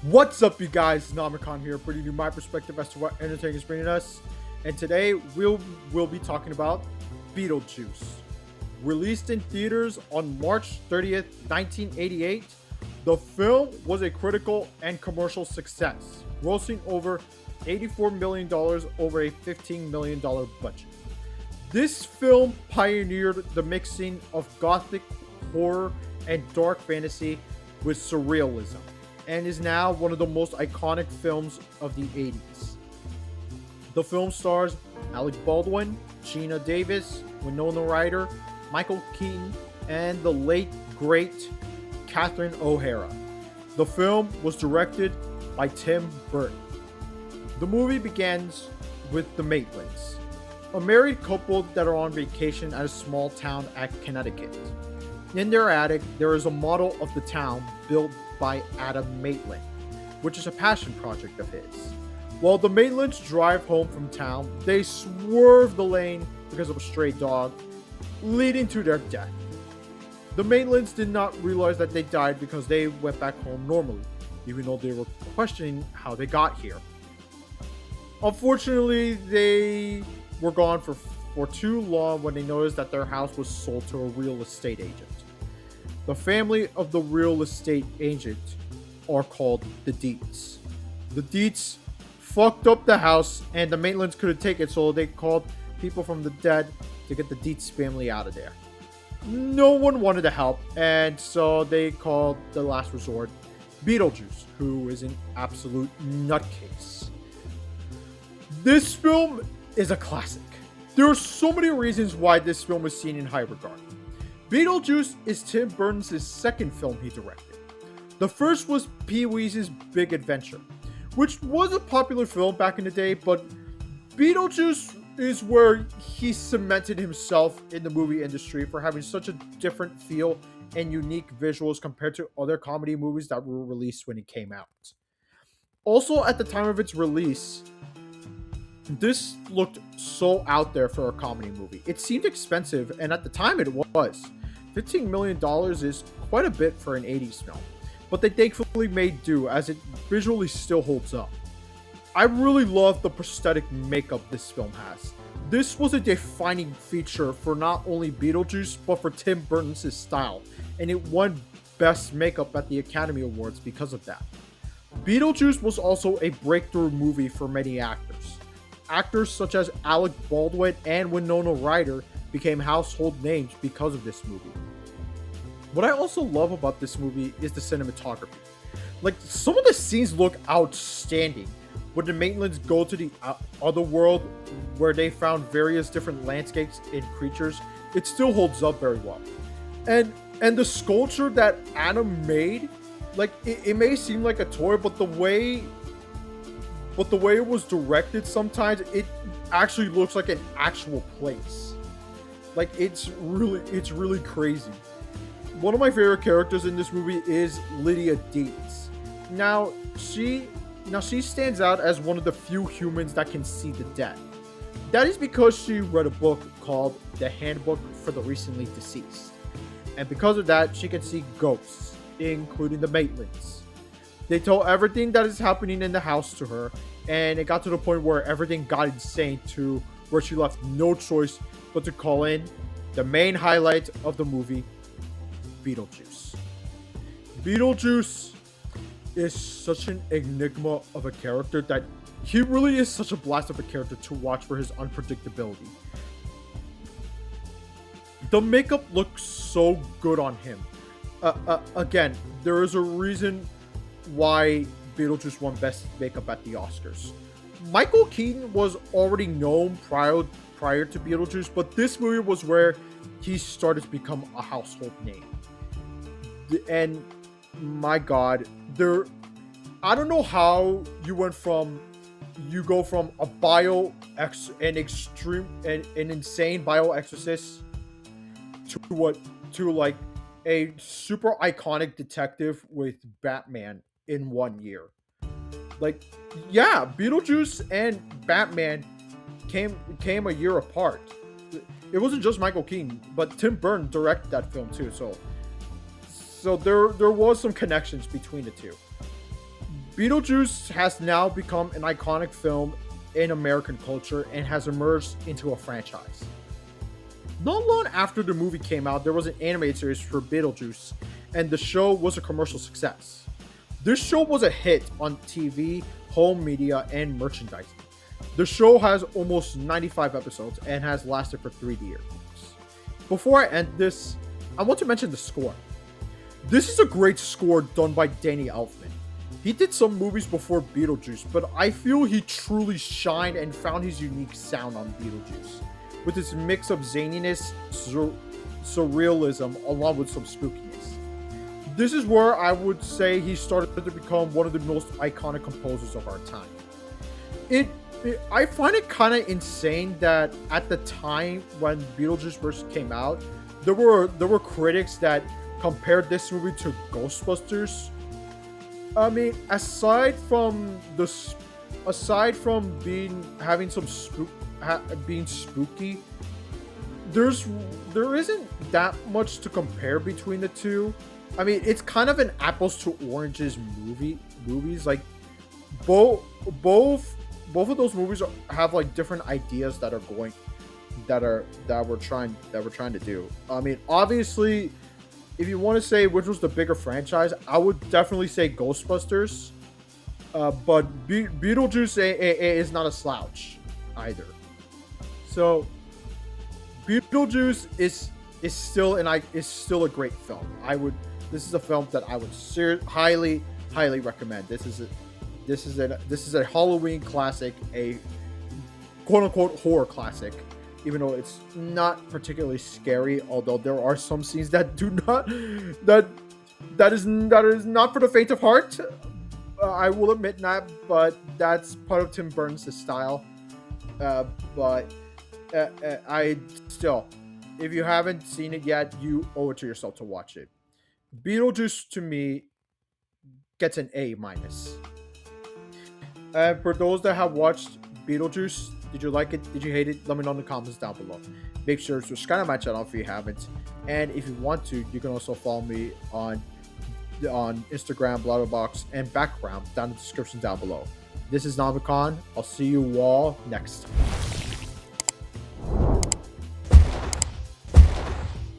What's up, you guys? Namicon here, bringing you my perspective as to what entertainment is bringing us. And today we'll be talking about Beetlejuice. Released in theaters on March 30th, 1988, the film was a critical and commercial success, grossing over $84 million over a $15 million budget. This film pioneered the mixing of gothic, horror, and dark fantasy with surrealism, and is now one of the most iconic films of the 80s. The film stars Alec Baldwin, Gina Davis, Winona Ryder, Michael Keaton, and the late, great Catherine O'Hara. The film was directed by Tim Burton. The movie begins with the Maitlands, a married couple that are on vacation at a small town at Connecticut. In their attic, there is a model of the town built by Adam Maitland, which is a passion project of his. While the Maitlands drive home from town, they swerve the lane because of a stray dog, leading to their death. The Maitlands did not realize that they died because they went back home normally, even though they were questioning how they got here. Unfortunately, they were gone for too long when they noticed that their house was sold to a real estate agent. The family of the real estate agent are called the Deets. The Deets fucked up the house, and the Maitlands couldn't take it, so they called people from the dead to get the Deets family out of there. No one wanted to help, and so they called the last resort Beetlejuice, who is an absolute nutcase. This film is a classic. There are so many reasons why this film is seen in high regard. Beetlejuice is Tim Burton's second film he directed. The first was Pee-wee's Big Adventure, which was a popular film back in the day, but Beetlejuice is where he cemented himself in the movie industry for having such a different feel and unique visuals compared to other comedy movies that were released when it came out. Also, at the time of its release, this looked so out there for a comedy movie. It seemed expensive, and at the time it was. $15 million is quite a bit for an 80s film, but they thankfully made do, as it visually still holds up. I really love the prosthetic makeup this film has. This was a defining feature for not only Beetlejuice, but for Tim Burton's style, and it won Best Makeup at the Academy Awards because of that. Beetlejuice was also a breakthrough movie for many actors. Actors such as Alec Baldwin and Winona Ryder became household names because of this movie. What I also love about this movie is the cinematography. Like, some of the scenes look outstanding. When the Maitlands go to the other world, where they found various different landscapes and creatures, it still holds up very well. And the sculpture that Adam made, like, it may seem like a toy, but the way it was directed, sometimes it actually looks like an actual place. Like, it's really crazy. One of my favorite characters in this movie is Lydia Deetz. Now she stands out as one of the few humans that can see the dead. That is because she read a book called The Handbook for the Recently Deceased. And because of that, she can see ghosts, including the Maitlands. They tell everything that is happening in the house to her, and it got to the point where everything got insane to where she left no choice but to call in the main highlight of the movie, Beetlejuice. Beetlejuice is such an enigma of a character that he really is such a blast of a character to watch for his unpredictability. The makeup looks so good on him. Again, there is a reason why Beetlejuice won Best Makeup at the Oscars. Michael Keaton was already known prior to Beetlejuice, but this movie was where he started to become a household name. And my God, I don't know how you go from an insane bioexorcist to like a super iconic detective with Batman in 1 year. Like, yeah, Beetlejuice and Batman came a year apart. It wasn't just Michael Keaton, but Tim Burton directed that film too. So there was some connections between the two. Beetlejuice has now become an iconic film in American culture and has emerged into a franchise. Not long after the movie came out, there was an animated series for Beetlejuice, and the show was a commercial success. This show was a hit on TV, home media, and merchandising. The show has almost 95 episodes and has lasted for 3 years. Before I end this, I want to mention the score. This is a great score done by Danny Elfman. He did some movies before Beetlejuice, but I feel he truly shined and found his unique sound on Beetlejuice, with its mix of zaniness, surrealism, along with some spookiness. This is where I would say he started to become one of the most iconic composers of our time. I find it kind of insane that at the time when Beetlejuice first came out, there were critics that compared this movie to Ghostbusters. I mean, aside from having some being spooky, there isn't that much to compare between the two. I mean, it's kind of an apples to oranges movies. Like both of those movies have like different ideas that we're trying to do. I mean, obviously, if you want to say which was the bigger franchise, I would definitely say Ghostbusters. But Beetlejuice is not a slouch either. So Beetlejuice is still a great film. This is a film that I would highly recommend. This is a Halloween classic, a quote unquote horror classic, even though it's not particularly scary. Although there are some scenes that is not for the faint of heart. I will admit that, but that's part of Tim Burton's style. I still, if you haven't seen it yet, you owe it to yourself to watch it. Beetlejuice to me gets an A minus. And for those that have watched Beetlejuice, did you like it? Did you hate it? Let me know in the comments down below. Make sure to subscribe to my channel if you haven't. And if you want to, you can also follow me on Instagram, Blabberbox, and Background down in the description down below. This is Namicon. I'll see you all next time.